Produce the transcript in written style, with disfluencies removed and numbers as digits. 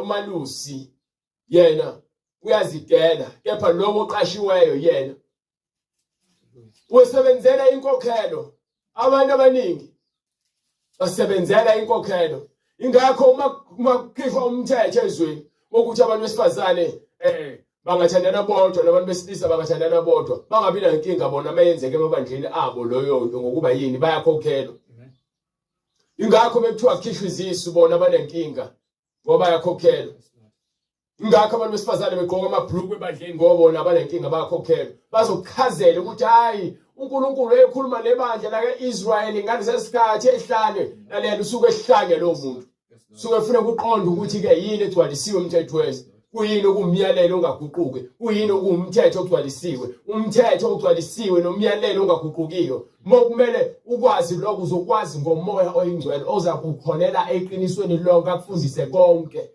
umalusi yena uyazidela, kepha lo oqashiweyo yena usebenzela inkokhelo. Abantu abaningi basebenzela inkokhelo. Ingakho uma kukhishwa umthetho ezweni ukuthi abantu besifazane bangathandana bodwa nabantu besilisa bangathandana bodwa, bangabi nankinga bona mayenzeke emabandleni abo loyo nto, ngokuba yini bayakhokhelwa. Ingakho bekuthiwa khishwa izisu bona abanenkinga ngoba bayakhokhelwa. Ingakho abantu besifazane begqoka amabhlukwe ebandleni ngoba bona abanenkinga bayakhokhelwa. Bazokuchazela ukuthi hayi uNkulunkulu ekhuluma lebandla laka-Israyeli ngalesikhathi ehlane nalelo usuke ehlane lo muntu. Suke ufuna ukuqonda ukuthi ke yini egcwalisiwe emthethweni. Kuyini okumyalelo ongaguquki, kuyini okumthetho ogcwalisiwe. Umthetho ogcwalisiwe nomyalelo ongaguqukiyo. Mokumele ukwazi lokho uzokwazi ngomoya oyingcwele oza kukholela eqinisweni lonke akufundise konke.